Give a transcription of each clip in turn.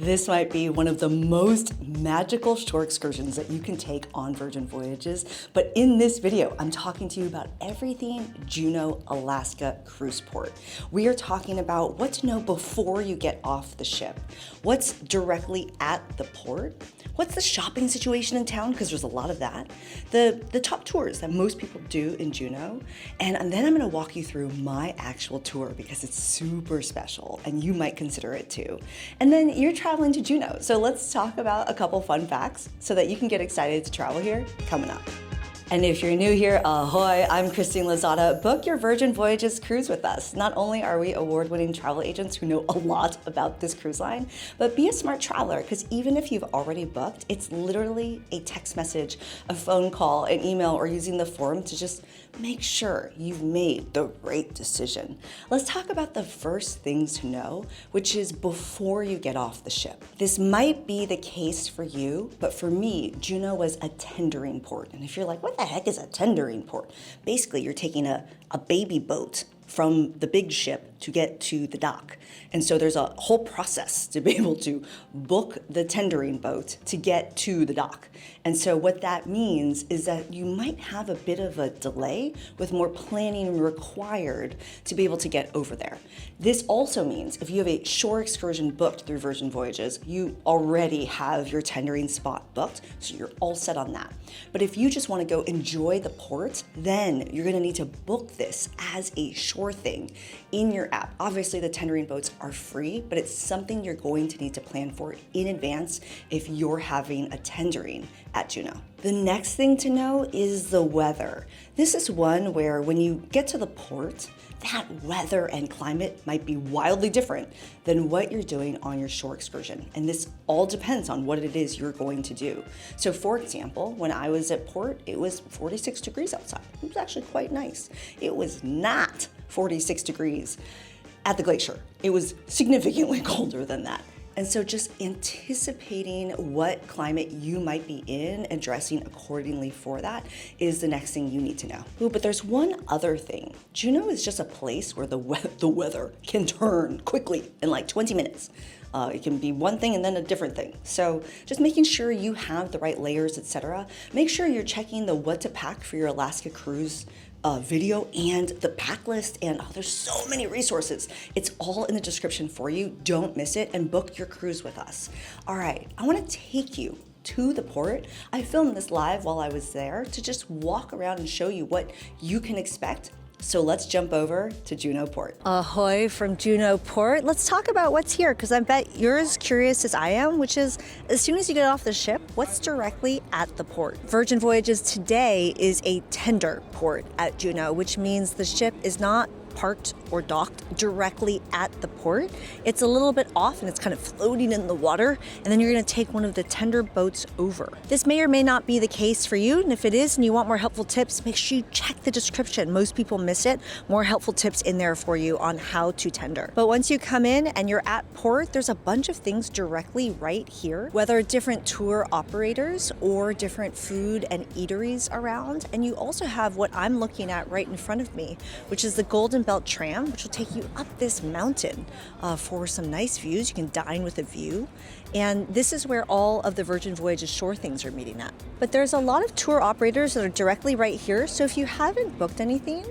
This might be one of the most magical shore excursions that you can take on Virgin Voyages, but in this video, I'm talking to you about everything Juneau, Alaska cruise port. We are talking about what to know before you get off the ship, what's directly at the port, what's the shopping situation in town, because there's a lot of that, the top tours that most people do in Juneau, and then I'm gonna walk you through my actual tour because it's super special and you might consider it too. And then you're traveling to Juneau, so let's talk about a couple fun facts so that you can get excited to travel here coming up. And if you're new here, ahoy, I'm Christine Lozada. Book your Virgin Voyages cruise with us. Not only are we award-winning travel agents who know a lot about this cruise line, but be a smart traveler, because even if you've already booked, it's literally a text message, a phone call, an email, or using the form to just make sure you've made the right decision. Let's talk about the first things to know, which is before you get off the ship. This might be the case for you, but for me, Juneau was a tendering port. And if you're like, what the heck is a tendering port? Basically, you're taking a baby boat from the big ship to get to the dock. And so there's a whole process to be able to book the tendering boat to get to the dock. And so what that means is that you might have a bit of a delay with more planning required to be able to get over there. This also means if you have a shore excursion booked through Virgin Voyages, you already have your tendering spot booked, so you're all set on that. But if you just want to go enjoy the port, then you're going to need to book this as a shore thing in your app. Obviously, the tendering boats are free, but it's something you're going to need to plan for in advance if you're having a tendering at Juneau. The next thing to know is the weather. This is one where when you get to the port, that weather and climate might be wildly different than what you're doing on your shore excursion. And this all depends on what it is you're going to do. So for example, when I was at port, it was 46 degrees outside. It was actually quite nice. It was not 46 degrees at the glacier. It was significantly colder than that. And so just anticipating what climate you might be in and dressing accordingly for that is the next thing you need to know. Ooh, but there's one other thing. Juneau is just a place where the weather can turn quickly in like 20 minutes. It can be one thing and then a different thing. So just making sure you have the right layers, etc. Make sure you're checking the what to pack for your Alaska cruise video and the pack list, and there's so many resources. It's all in the description for you. Don't miss it and book your cruise with us. All right, I want to take you to the port. I filmed this live while I was there to just walk around and show you what you can expect. So let's jump over to Juneau Port. Ahoy from Juneau Port. Let's talk about what's here, because I bet you're as curious as I am, which is as soon as you get off the ship, what's directly at the port? Virgin Voyages today is a tender port at Juneau, which means the ship is not parked or docked directly at the port. It's a little bit off and it's kind of floating in the water, and then you're going to take one of the tender boats over. This may or may not be the case for you, and if it is and you want more helpful tips, make sure you check the description. Most people miss it. More helpful tips in there for you on how to tender. But once you come in and you're at port, there's a bunch of things directly right here, whether different tour operators or different food and eateries around. And you also have what I'm looking at right in front of me, which is the Golden Belt tram, which will take you up this mountain for some nice views. You can dine with a view. And this is where all of the Virgin Voyages shore things are meeting at. But there's a lot of tour operators that are directly right here. So if you haven't booked anything,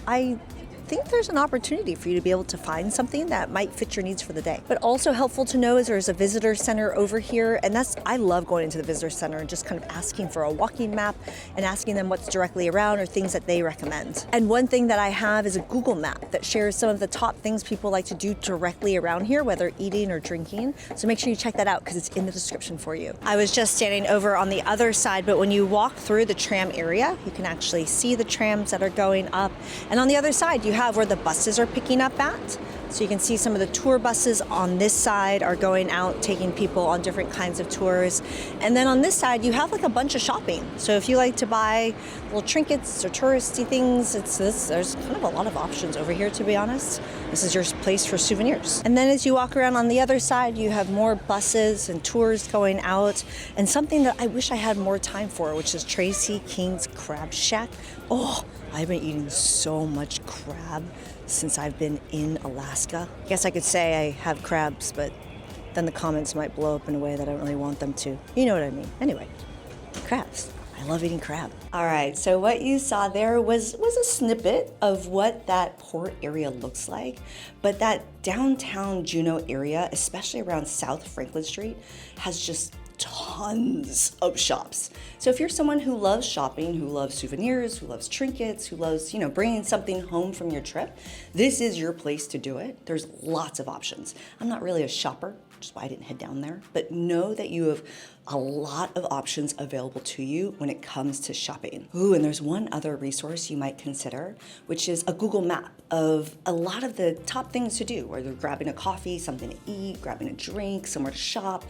I think there's an opportunity for you to be able to find something that might fit your needs for the day. But also helpful to know is there's a visitor center over here, and I love going into the visitor center and just kind of asking for a walking map and asking them what's directly around or things that they recommend. And one thing that I have is a Google map that shares some of the top things people like to do directly around here, whether eating or drinking. So make sure you check that out because it's in the description for you. I was just standing over on the other side, but when you walk through the tram area, you can actually see the trams that are going up. And on the other side, you have where the buses are picking up at. So you can see some of the tour buses on this side are going out, taking people on different kinds of tours. And then on this side, you have like a bunch of shopping. So if you like to buy little trinkets or touristy things, there's kind of a lot of options over here, to be honest. This is your place for souvenirs. And then as you walk around on the other side, you have more buses and tours going out, and something that I wish I had more time for, which is Tracy King's Crab Shack. Oh, I've been eating so much crab since I've been in Alaska. I guess I could say I have crabs, but then the comments might blow up in a way that I don't really want them to. You know what I mean. Anyway, crabs. I love eating crab. All right, so what you saw there was a snippet of what that port area looks like, but that downtown Juneau area, especially around South Franklin Street, has just tons of shops. So if you're someone who loves shopping, who loves souvenirs, who loves trinkets, who loves, bringing something home from your trip, this is your place to do it. There's lots of options. I'm not really a shopper, which is why I didn't head down there, but know that you have a lot of options available to you when it comes to shopping. Ooh, and there's one other resource you might consider, which is a Google map of a lot of the top things to do, whether grabbing a coffee, something to eat, grabbing a drink, somewhere to shop,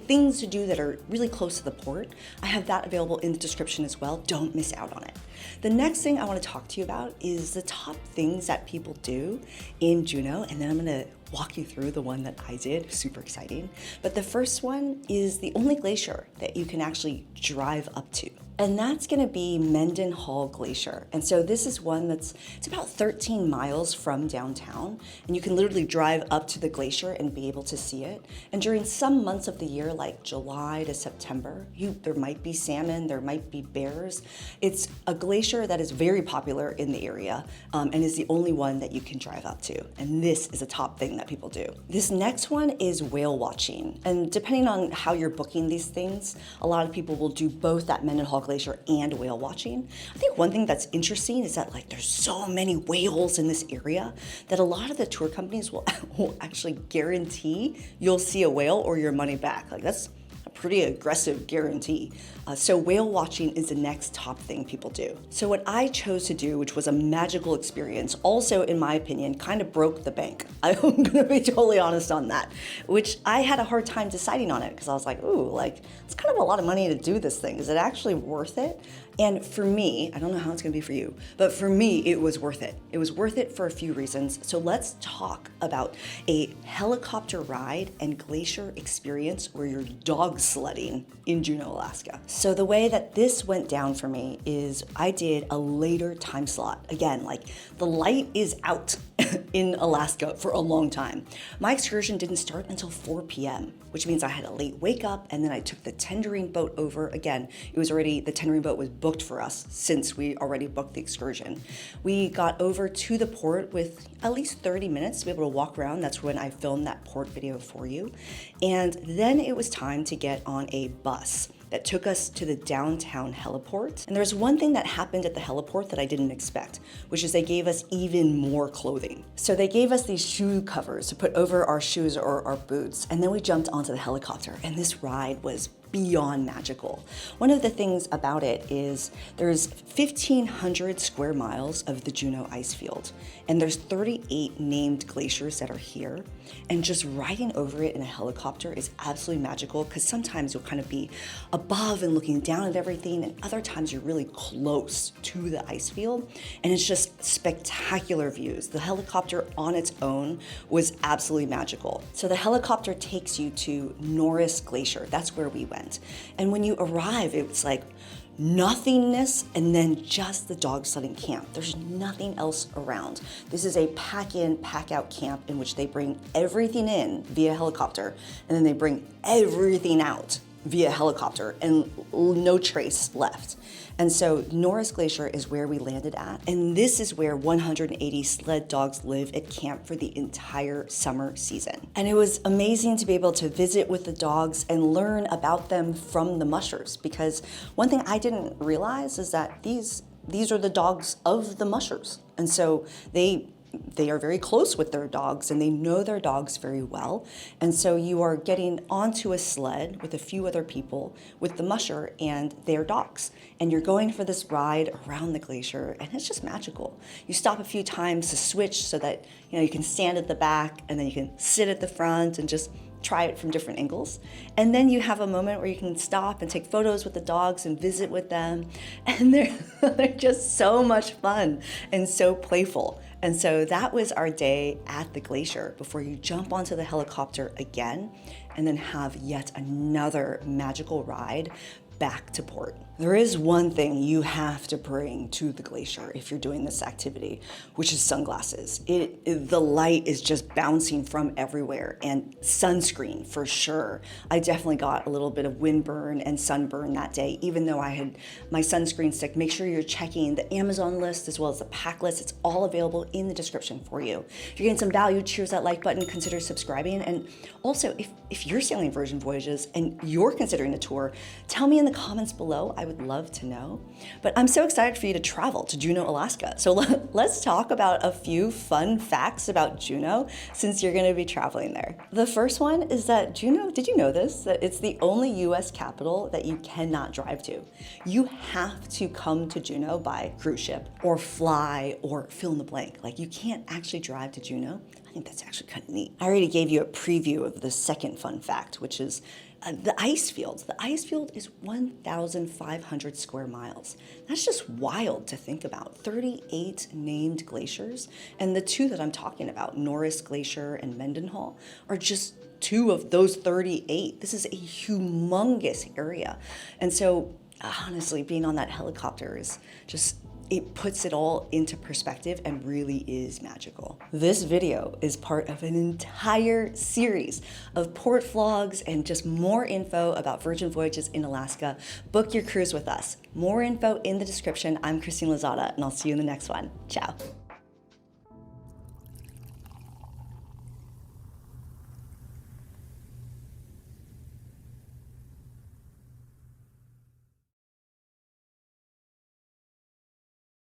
things to do that are really close to the port. I have that available in the description as well. Don't miss out on it. The next thing I want to talk to you about is the top things that people do in Juneau, and then I'm going to walk you through the one that I did. Super exciting. But the first one is the only glacier that you can actually drive up to. And that's going to be Mendenhall Glacier. And so this is one it's about 13 miles from downtown, and you can literally drive up to the glacier and be able to see it. And during some months of the year, like July to September, there might be salmon, there might be bears. It's a glacier that is very popular in the area, and is the only one that you can drive up to. And this is a top thing that people do. This next one is whale watching. And depending on how you're booking these things, a lot of people will do both at Mendenhall Glacier and whale watching. I think one thing that's interesting is that there's so many whales in this area that a lot of the tour companies will actually guarantee you'll see a whale or your money back. That's a pretty aggressive guarantee. So whale watching is the next top thing people do. So what I chose to do, which was a magical experience, also in my opinion, kind of broke the bank. I'm gonna be totally honest on that, which I had a hard time deciding on it because I was like, ooh, it's kind of a lot of money to do this thing. Is it actually worth it? And for me, I don't know how it's gonna be for you, but for me, it was worth it. It was worth it for a few reasons. So let's talk about a helicopter ride and glacier experience where you're dog sledding in Juneau, Alaska. So the way that this went down for me is I did a later time slot. Again, the light is out in Alaska for a long time. My excursion didn't start until 4 p.m., which means I had a late wake up, and then I took the tendering boat over. Again, the tendering boat was booked for us since we already booked the excursion. We got over to the port with at least 30 minutes to be able to walk around. That's when I filmed that port video for you. And then it was time to get on a bus that took us to the downtown heliport. And there's one thing that happened at the heliport that I didn't expect, which is they gave us even more clothing. So they gave us these shoe covers to put over our shoes or our boots, and then we jumped onto the helicopter, and this ride was beyond magical. One of the things about it is there's 1,500 square miles of the Juneau Icefield, and there's 38 named glaciers that are here, and just riding over it in a helicopter is absolutely magical because sometimes you'll kind of be above and looking down at everything, and other times you're really close to the ice field, and it's just spectacular views. The helicopter on its own was absolutely magical. So the helicopter takes you to Norris Glacier. That's where we went. And when you arrive, it's like nothingness and then just the dog sledding camp. There's nothing else around. This is a pack-in, pack-out camp in which they bring everything in via helicopter, and then they bring everything out via helicopter, and no trace left. And so Norris Glacier is where we landed at, and this is where 180 sled dogs live at camp for the entire summer season. And it was amazing to be able to visit with the dogs and learn about them from the mushers, because one thing I didn't realize is that these are the dogs of the mushers. And so they are very close with their dogs and they know their dogs very well. And so you are getting onto a sled with a few other people with the musher and their dogs. And you're going for this ride around the glacier, and it's just magical. You stop a few times to switch so that you can stand at the back and then you can sit at the front and just try it from different angles. And then you have a moment where you can stop and take photos with the dogs and visit with them. And they're just so much fun and so playful. And so that was our day at the glacier before you jump onto the helicopter again and then have yet another magical ride back to port. There is one thing you have to bring to the glacier if you're doing this activity, which is sunglasses. The light is just bouncing from everywhere, and sunscreen for sure. I definitely got a little bit of windburn and sunburn that day, even though I had my sunscreen stick. Make sure you're checking the Amazon list as well as the pack list. It's all available in the description for you. If you're getting some value, cheers that like button, consider subscribing. And also, if you're sailing Virgin Voyages and you're considering a tour, tell me in the comments below. I would love to know. But I'm so excited for you to travel to Juneau, Alaska. So let's talk about a few fun facts about Juneau since you're going to be traveling there. The first one is that Juneau, did you know this? That it's the only US capital that you cannot drive to. You have to come to Juneau by cruise ship or fly or fill in the blank. Like, you can't actually drive to Juneau. I think that's actually kind of neat. I already gave you a preview of the second fun fact, which is the Icefield. The Icefield is 1,500 square miles. That's just wild to think about. 38 named glaciers, and the two that I'm talking about, Norris Glacier and Mendenhall, are just two of those 38. This is a humongous area. And so honestly, being on that helicopter is just, it puts it all into perspective and really is magical. This video is part of an entire series of port vlogs and just more info about Virgin Voyages in Alaska. Book your cruise with us. More info in the description. I'm Christine Lozada, and I'll see you in the next one. Ciao.